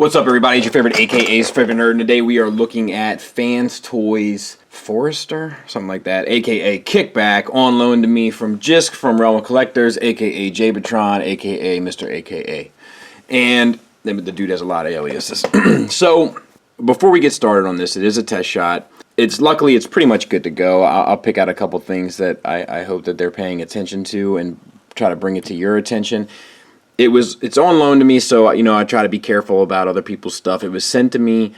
What's up, everybody? It's your favorite AKA's favorite nerd, and today we are looking at Fanstoys Forager, something like that, aka Kickback, on loan to me from Jisk from Realm of Collectors, aka Jbatron, aka Mr. AKA. And the dude has a lot of aliases. So, before we get started on this, it is a test shot. Luckily it's pretty much good to go. I'll pick out a couple things that I hope that they're paying attention to and try to bring it to your attention. It's on loan to me, so I try to be careful about other people's stuff. It was sent to me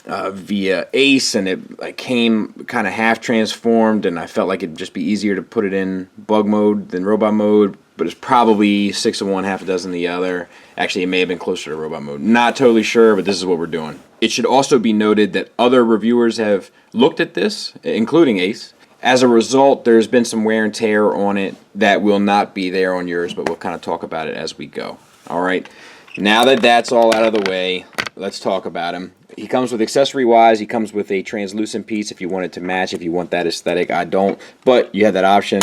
via Ace, and it came kind of half transformed, and I felt like it'd just be easier to put it in bug mode than robot mode, but it's probably 6 of one, half a dozen the other. Actually, it may have been closer to robot mode. Not totally sure, but this is what we're doing. It should also be noted that other reviewers have looked at this, including Ace. As a result, there's been some wear and tear on it that will not be there on yours, but we'll kind of talk about it as we go. All right, now that that's all out of the way, let's talk about him. He comes with accessory-wise, he comes with a translucent piece if you want it to match, if you want that aesthetic. I don't, but you have that option.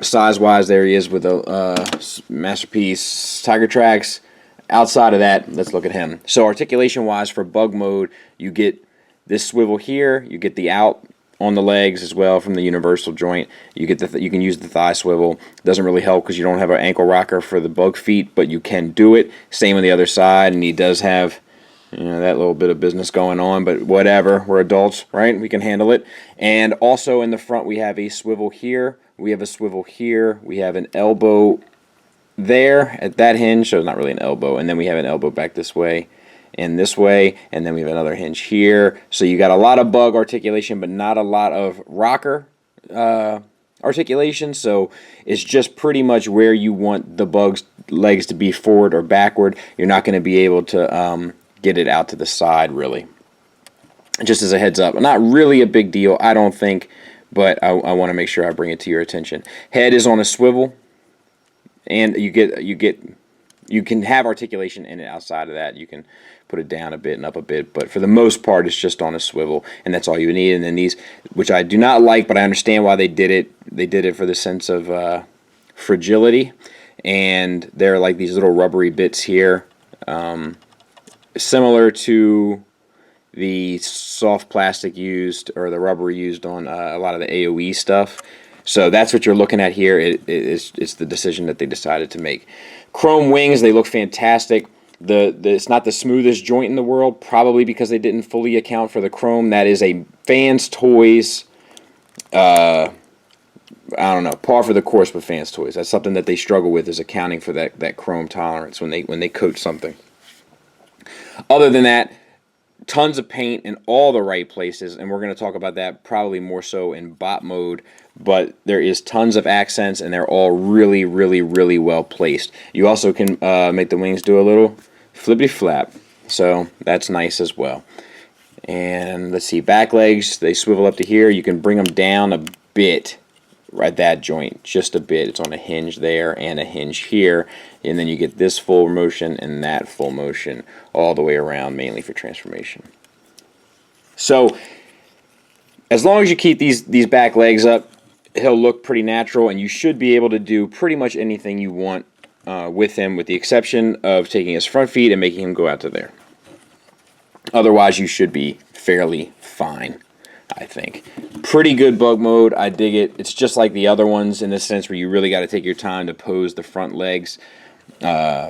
Size-wise, there he is with a Masterpiece Tiger Tracks. Outside of that, let's look at him. So articulation-wise, for bug mode, you get this swivel here, you get the out on the legs as well from the universal joint. You get you can use the thigh swivel. Doesn't really help because you don't have an ankle rocker for the bug feet, but you can do it. Same on the other side, and he does have that little bit of business going on, but whatever. We're adults, right? We can handle it. And also in the front, we have a swivel here. We have a swivel here. We have an elbow there at that hinge, so it's not really an elbow. And then we have an elbow back this way and this way, and then we have another hinge here. So you got a lot of bug articulation, but not a lot of rocker articulation. So it's just pretty much where you want the bug's legs to be, forward or backward. You're not going to be able to get it out to the side, really. Just as a heads up, not really a big deal, I don't think, but I want to make sure I bring it to your attention. Head is on a swivel, and you can have articulation in it. Outside of that, you can put it down a bit and up a bit, but for the most part it's just on a swivel, and that's all you need. And then these, which I do not like, but I understand why they did it for the sense of fragility, and they're like these little rubbery bits here, similar to the soft plastic used, or the rubber used on a lot of the AoE stuff. So that's what you're looking at here. It's the decision that they decided to make. Chrome wings, they look fantastic. It's not the smoothest joint in the world, probably because they didn't fully account for the chrome. That is a Fanstoys, I don't know, par for the course with Fanstoys. That's something that they struggle with, is accounting for that chrome tolerance when they coat something. Other than that, tons of paint in all the right places, and we're going to talk about that probably more so in bot mode, but there is tons of accents, and they're all really, really, really well placed. You also can make the wings do a little flippity flap, so that's nice as well. And let's see, back legs, they swivel up to here. You can bring them down a bit at that joint, just a bit. It's on a hinge there and a hinge here, and then you get this full motion and that full motion all the way around, mainly for transformation. So as long as you keep these back legs up, he'll look pretty natural, and you should be able to do pretty much anything you want with him, with the exception of taking his front feet and making him go out to there. Otherwise, you should be fairly fine, I think. Pretty good bug mode. I dig it. It's just like the other ones in the sense where you really got to take your time to pose the front legs,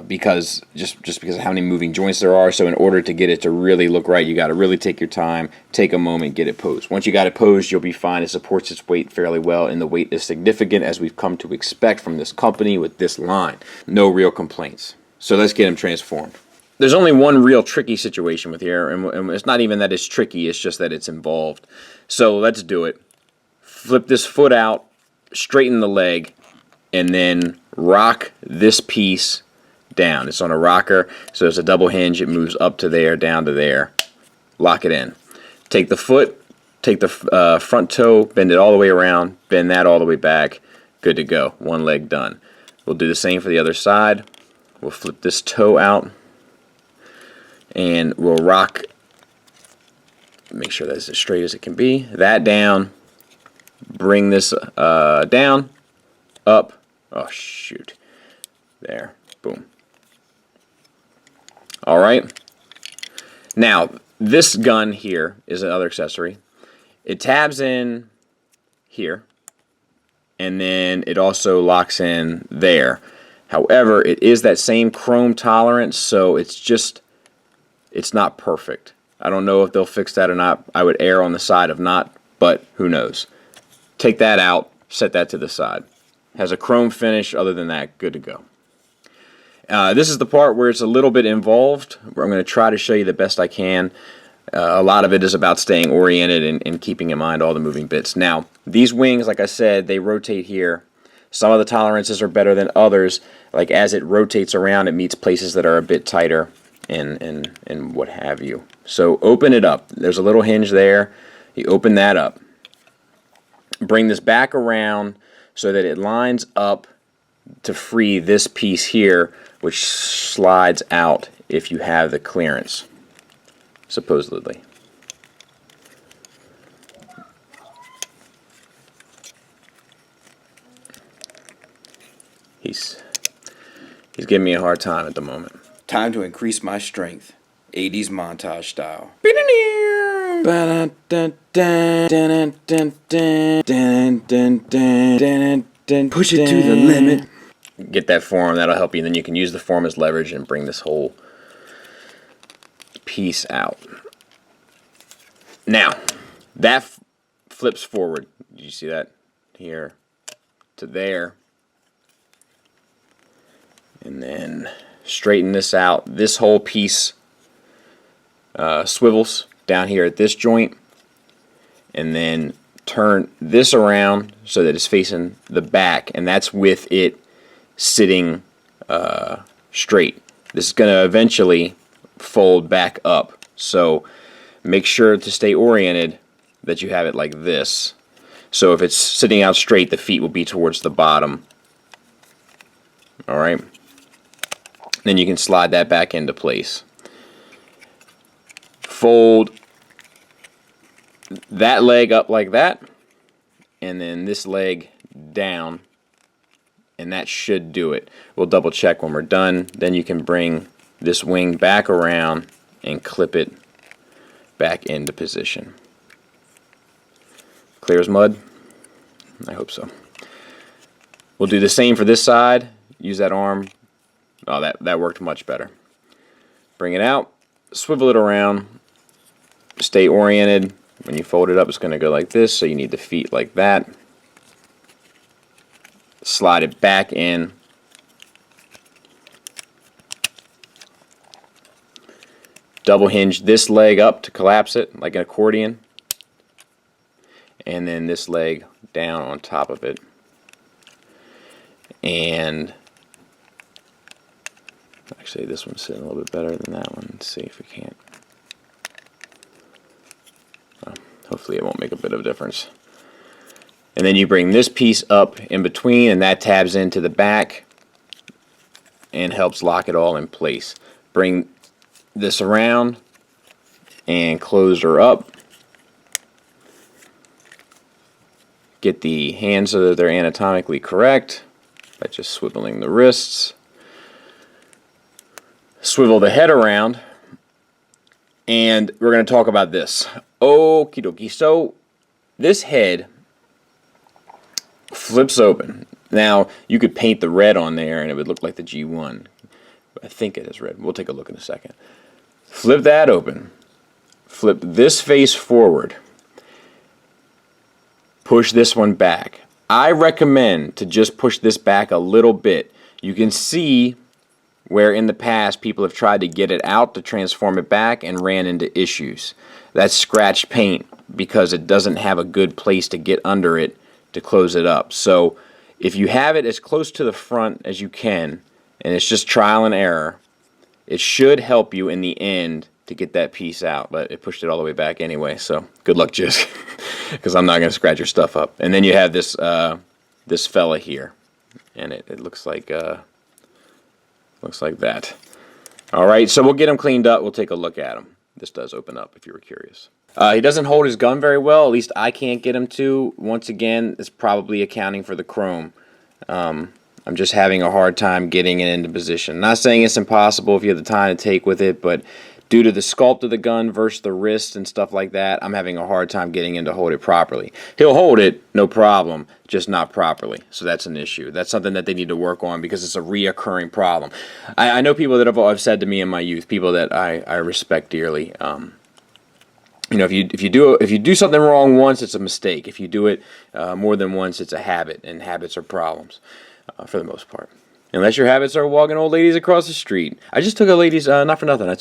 because of how many moving joints there are. So in order to get it to really look right, you got to really take your time, take a moment, get it posed. Once you got it posed, you'll be fine. It supports its weight fairly well, and the weight is significant, as we've come to expect from this company with this line. No real complaints. So let's get him transformed. There's only one real tricky situation with here, and it's not even that it's tricky, it's just that it's involved. So let's do it. Flip this foot out, straighten the leg, and then rock this piece down. It's on a rocker, so it's a double hinge. It moves up to there, down to there. Lock it in. Take the foot, take the front toe, bend it all the way around, bend that all the way back. Good to go. One leg done. We'll do the same for the other side. We'll flip this toe out, and we'll rock. Make sure that's as straight as it can be. That down. Bring this down, up. Oh, shoot. There. Boom. All right. Now, this gun here is another accessory. It tabs in here, and then it also locks in there. However, it is that same chrome tolerance, so it's not perfect. I don't know if they'll fix that or not. I would err on the side of not, but who knows. Take that out, set that to the side. Has a chrome finish. Other than that, good to go. This is the part where it's a little bit involved, where I'm going to try to show you the best I can. A lot of it is about staying oriented and keeping in mind all the moving bits. Now, these wings, like I said, they rotate here. Some of the tolerances are better than others. Like as it rotates around, it meets places that are a bit tighter and what have you. So open it up. There's a little hinge there. You open that up. Bring this back around so that it lines up to free this piece here, which slides out if you have the clearance, supposedly. He's giving me a hard time at the moment. Time to increase my strength. 80s montage style. Push it to the limit. Get that form, that'll help you, and then you can use the form as leverage and bring this whole piece out. Now, that flips forward. Did you see that? Here to there. And then straighten this out. This whole piece swivels down here at this joint, and then turn this around so that it's facing the back, and that's with it sitting straight. This is going to eventually fold back up, so make sure to stay oriented that you have it like this. So if it's sitting out straight, the feet will be towards the bottom. Alright, then you can slide that back into place. Fold that leg up like that, and then this leg down, and that should do it. We'll double check when we're done. Then you can bring this wing back around and clip it back into position. Clear as mud? I hope so. We'll do the same for this side. Use that arm. Oh, that worked much better. Bring it out, swivel it around, stay oriented. When you fold it up, it's going to go like this, so you need the feet like that. Slide it back in. Double hinge this leg up to collapse it like an accordion, and then this leg down on top of it. And actually, this one's sitting a little bit better than that one. Let's see if we can't. Hopefully it won't make a bit of a difference. And then you bring this piece up in between, and that tabs into the back and helps lock it all in place. Bring this around and close her up. Get the hands so that they're anatomically correct by just swiveling the wrists. Swivel the head around, and we're going to talk about this. Okie dokie. So this head flips open. Now you could paint the red on there and it would look like the G1. I think it is red. We'll take a look in a second. Flip that open. Flip this face forward. Push this one back. I recommend to just push this back a little bit. You can see where in the past people have tried to get it out to transform it back and ran into issues. That's scratched paint because it doesn't have a good place to get under it to close it up. So if you have it as close to the front as you can, and it's just trial and error, it should help you in the end to get that piece out. But it pushed it all the way back anyway, so good luck, Jisk, because I'm not going to scratch your stuff up. And then you have this this fella here, and it looks like that. All right, so we'll get him cleaned up. We'll take a look at him. This does open up if you were curious. He doesn't hold his gun very well. At least I can't get him to. Once again, it's probably accounting for the chrome. I'm just having a hard time getting it into position. Not saying it's impossible if you have the time to take with it, but Due to the sculpt of the gun versus the wrist and stuff like that, I'm having a hard time getting him to hold it properly. He'll hold it, no problem, just not properly. So that's an issue. That's something that they need to work on because it's a reoccurring problem. I know people that have said to me in my youth, people that I respect dearly, you know, if you do something wrong once, it's a mistake. If you do it more than once, it's a habit, and habits are problems for the most part. Unless your habits are walking old ladies across the street. I just took a lady's, not for nothing, I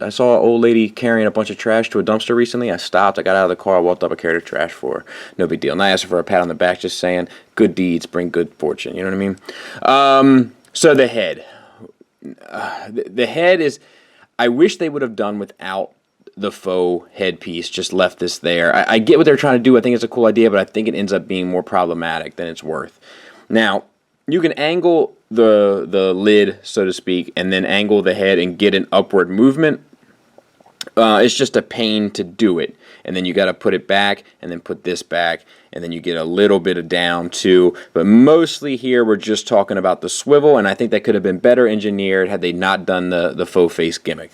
saw an old lady carrying a bunch of trash to a dumpster recently. I stopped, I got out of the car, I walked up, I carried her trash for her. No big deal. And I asked her for a pat on the back, just saying, good deeds bring good fortune. You know what I mean? So the head. The head is, I wish they would have done without the faux headpiece, just left this there. I get what they're trying to do. I think it's a cool idea, but I think it ends up being more problematic than it's worth. Now, you can angle the lid, so to speak, and then angle the head and get an upward movement. It's just a pain to do it. And then you got to put it back and then put this back, and then you get a little bit of down too. But mostly here we're just talking about the swivel, and I think that could have been better engineered had they not done the faux face gimmick.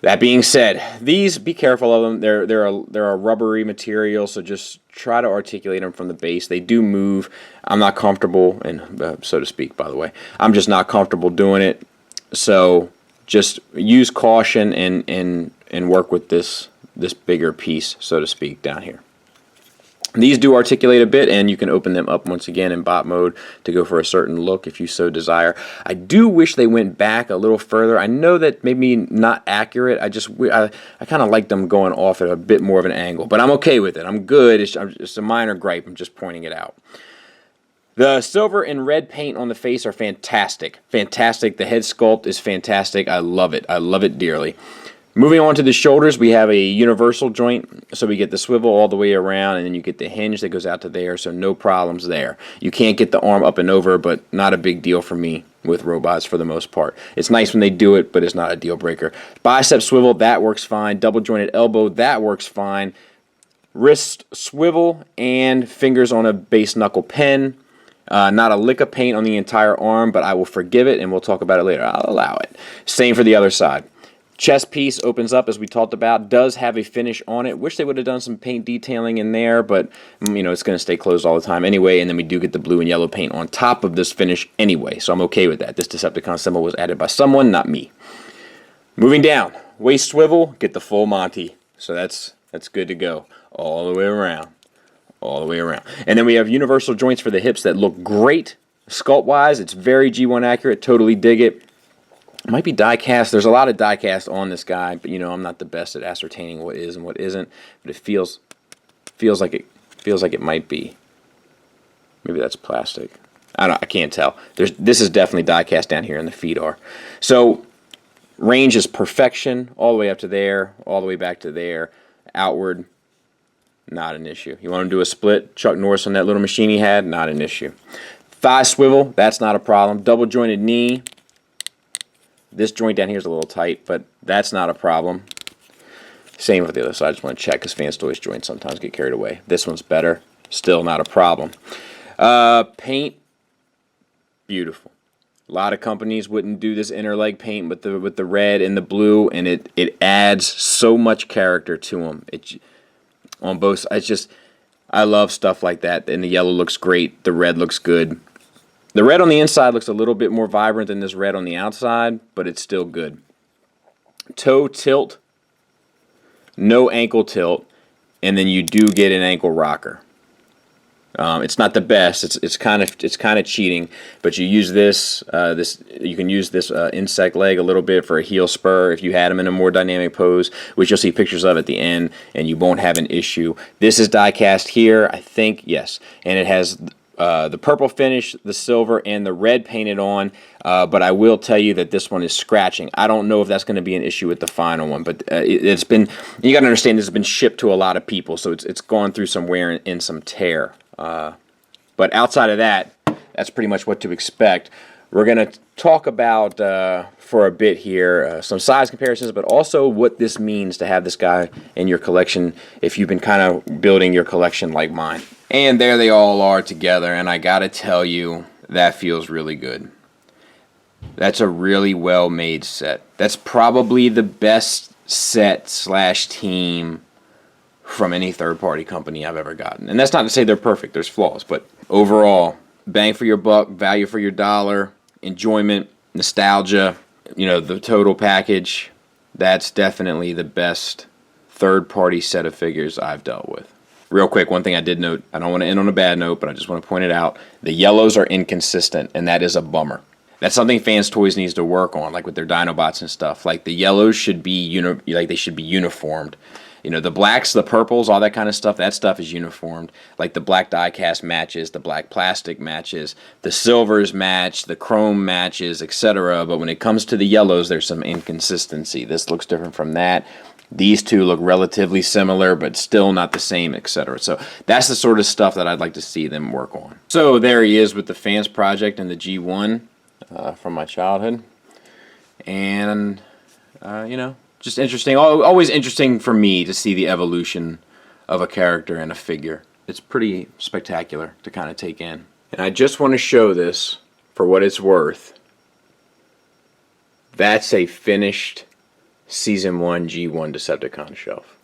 That being said, these, be careful of them. They're a rubbery material, so just try to articulate them from the base. They do move. I'm not comfortable, and so to speak, by the way. I'm just not comfortable doing it. So just use caution and work with this bigger piece, so to speak, down here. These do articulate a bit, and you can open them up once again in bot mode to go for a certain look if you so desire. I do wish they went back a little further. I know that maybe not accurate. I kind of like them going off at a bit more of an angle, but I'm okay with it. I'm good. It's a minor gripe. I'm just pointing it out. The silver and red paint on the face are fantastic. Fantastic. The head sculpt is fantastic. I love it. I love it dearly. Moving on to the shoulders, we have a universal joint, so we get the swivel all the way around, and then you get the hinge that goes out to there, so no problems there. You can't get the arm up and over, but not a big deal for me with robots for the most part. It's nice when they do it, but it's not a deal breaker. Bicep swivel, that works fine. Double jointed elbow, that works fine. Wrist swivel and fingers on a base knuckle pen. Not a lick of paint on the entire arm, but I will forgive it, and we'll talk about it later. I'll allow it. Same for the other side. Chest piece opens up, as we talked about, does have a finish on it. Wish they would have done some paint detailing in there, but you know, it's going to stay closed all the time anyway, and then we do get the blue and yellow paint on top of this finish anyway, so I'm okay with that. This Decepticon symbol was added by someone, not me. Moving down, waist swivel, get the full Monty, so that's good to go all the way around. All the way around. And then we have universal joints for the hips that look great sculpt-wise. It's very G1 accurate, totally dig it. It might be die cast. There's a lot of die cast on this guy, but you know I'm not the best at ascertaining what is and what isn't. But it feels like it might be. Maybe that's plastic. I can't tell. This is definitely die cast down here, and the feet are. So range is perfection, all the way up to there, all the way back to there, outward. Not an issue. You want to do a split, Chuck Norris on that little machine he had, not an issue. Thigh swivel, that's not a problem. Double jointed knee. This joint down here is a little tight, but that's not a problem. Same with the other side. I just want to check because Fanstoys joints sometimes get carried away. This one's better. Still not a problem. Paint, beautiful. A lot of companies wouldn't do this inner leg paint with the red and the blue, and it adds so much character to them. On both, I love stuff like that. And the yellow looks great. The red looks good. The red on the inside looks a little bit more vibrant than this red on the outside, but it's still good. Toe tilt, no ankle tilt, and then you do get an ankle rocker. It's not the best. It's kind of cheating, but you use this. You can use this insect leg a little bit for a heel spur if you had them in a more dynamic pose, which you'll see pictures of at the end, and you won't have an issue. This is die cast here, I think, yes, and it has the purple finish, the silver, and the red painted on. But I will tell you that this one is scratching. I don't know if that's going to be an issue with the final one, but it's been. You got to understand this has been shipped to a lot of people, so it's gone through some wear and some tear. But outside of that, that's pretty much what to expect. We're going to talk about, for a bit here, some size comparisons, but also what this means to have this guy in your collection if you've been kind of building your collection like mine. And there they all are together, and I got to tell you, that feels really good. That's a really well made set. That's probably the best set slash team from any third party company I've ever gotten. And that's not to say they're perfect, there's flaws, but overall, bang for your buck, value for your dollar, enjoyment, nostalgia, you know, the total package. That's definitely the best third party set of figures I've dealt with. Real quick, one thing I did note, I don't want to end on a bad note, but I just want to point it out. The yellows are inconsistent, and that is a bummer. That's something Fanstoys needs to work on, like with their Dinobots and stuff. Like the yellows should be they should be uniformed. You know, the blacks, the purples, all that kind of stuff, that stuff is uniformed. Like the black diecast matches, the black plastic matches, the silvers match, the chrome matches, etc. But when it comes to the yellows, there's some inconsistency. This looks different from that. These two look relatively similar, but still not the same, etc. So that's the sort of stuff that I'd like to see them work on. So there he is with the Fans Project and the G1 from my childhood. And, you know, just interesting. Always interesting for me to see the evolution of a character and a figure. It's pretty spectacular to kind of take in. And I just want to show this for what it's worth. That's a finished Season 1 G1 Decepticon shelf.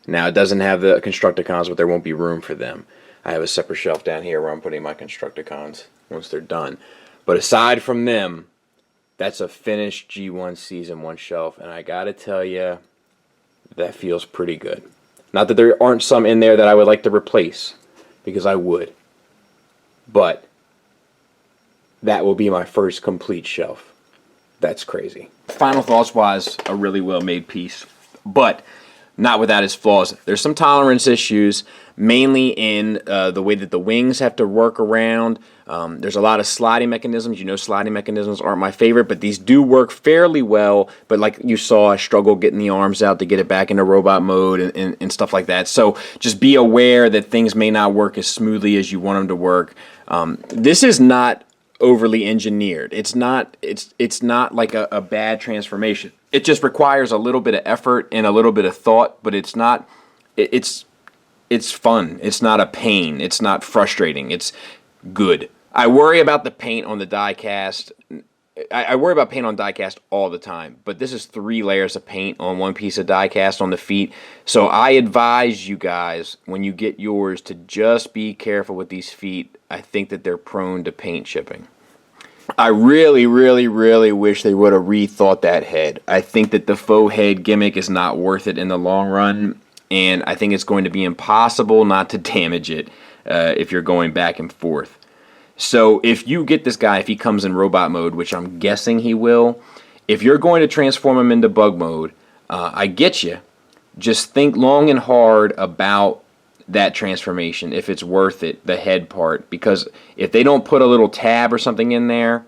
Now, it doesn't have the Constructicons, but there won't be room for them. I have a separate shelf down here where I'm putting my Constructicons once they're done. But aside from them, that's a finished G1 Season 1 shelf, and I gotta tell you, that feels pretty good. Not that there aren't some in there that I would like to replace, because I would. But that will be my first complete shelf. That's crazy. Final thoughts wise, a really well made piece, but not without its flaws. There's some tolerance issues, mainly in the way that the wings have to work around. There's a lot of sliding mechanisms. You know, sliding mechanisms aren't my favorite, but these do work fairly well. But like you saw, I struggle getting the arms out to get it back into robot mode and stuff like that. So just be aware that things may not work as smoothly as you want them to work. This is not overly engineered. It's not like a bad transformation. It just requires a little bit of effort and a little bit of thought, but it's not it's fun. It's not a pain. It's not frustrating. It's good. I worry about the paint on the die cast. I worry about paint on die cast all the time, but this is 3 layers of paint on one piece of die cast on the feet. So I advise you guys, when you get yours, to just be careful with these feet. I think that they're prone to paint chipping. I really, really, really wish they would have rethought that head. I think that the faux head gimmick is not worth it in the long run, and I think it's going to be impossible not to damage it if you're going back and forth. So if you get this guy, if he comes in robot mode, which I'm guessing he will, if you're going to transform him into bug mode, I get you. Just think long and hard about that transformation, if it's worth it, the head part. Because if they don't put a little tab or something in there,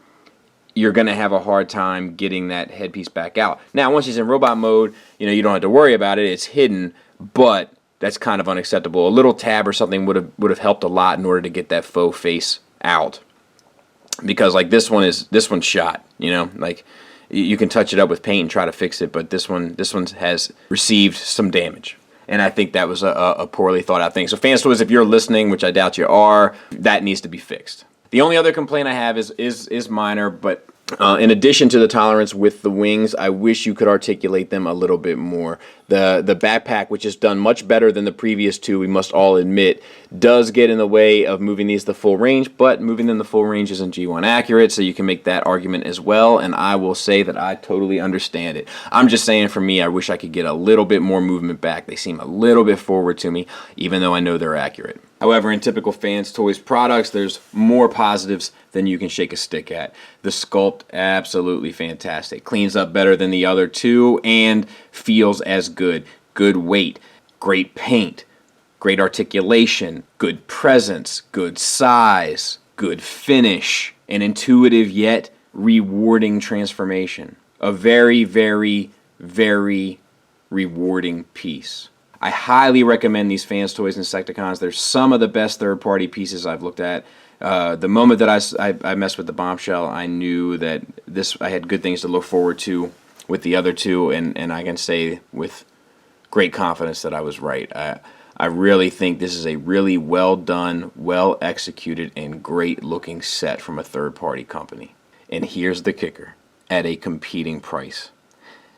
you're going to have a hard time getting that headpiece back out. Now, once he's in robot mode, you know, you don't have to worry about it. It's hidden, but that's kind of unacceptable. A little tab or something would have helped a lot in order to get that faux face out. Because like this one's shot, you know, like you can touch it up with paint and try to fix it, but this one has received some damage. And I think that was a poorly thought out thing. So Fanstoys, if you're listening, which I doubt you are, that needs to be fixed. The only other complaint I have is minor, but in addition to the tolerance with the wings, I wish you could articulate them a little bit more. The backpack, which is done much better than the previous 2, we must all admit, does get in the way of moving these the full range, but moving them the full range isn't G1 accurate, so you can make that argument as well, and I will say that I totally understand it. I'm just saying, for me, I wish I could get a little bit more movement back. They seem a little bit forward to me, even though I know they're accurate. However, in typical Fanstoys products, there's more positives than you can shake a stick at. The sculpt, absolutely fantastic. Cleans up better than the other 2 and feels as good. Good weight, great paint, great articulation, good presence, good size, good finish, an intuitive yet rewarding transformation. A very, very, very rewarding piece. I highly recommend these Fanstoys Insecticons. They're some of the best third-party pieces I've looked at. The moment that I messed with the Bombshell, I knew that I had good things to look forward to with the other 2, and I can say with great confidence that I was right. I really think this is a really well done, well executed, and great looking set from a third-party company. And here's the kicker, at a competing price.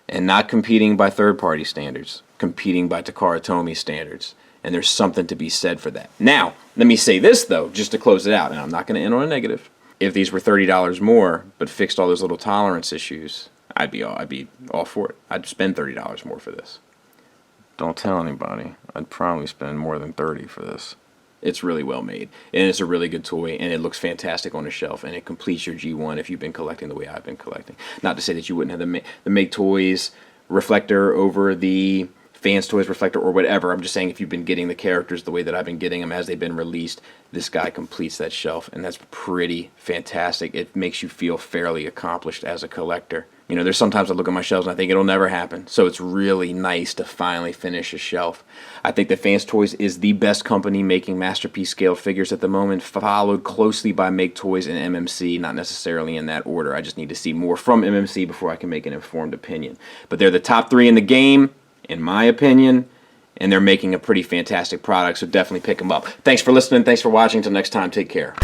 And not competing by third-party standards, competing by Takara Tomy standards. And there's something to be said for that. Now, let me say this, though, just to close it out, and I'm not going to end on a negative. If these were $30 more, but fixed all those little tolerance issues, I'd be all for it. I'd spend $30 more for this. Don't tell anybody. I'd probably spend more than $30 for this. It's really well made, and it's a really good toy, and it looks fantastic on the shelf, and it completes your G1 if you've been collecting the way I've been collecting. Not to say that you wouldn't have the Make Toys reflector over the Fanstoys reflector or whatever. I'm just saying if you've been getting the characters the way that I've been getting them as they've been released, this guy completes that shelf, and that's pretty fantastic. It makes you feel fairly accomplished as a collector. You know, there's sometimes I look at my shelves and I think it'll never happen. So it's really nice to finally finish a shelf. I think that Fanstoys is the best company making Masterpiece scaled figures at the moment, followed closely by Make Toys and MMC, not necessarily in that order. I just need to see more from MMC before I can make an informed opinion. But they're the top 3 in the game, in my opinion, and they're making a pretty fantastic product, so definitely pick them up. Thanks for listening. Thanks for watching. Until next time, take care.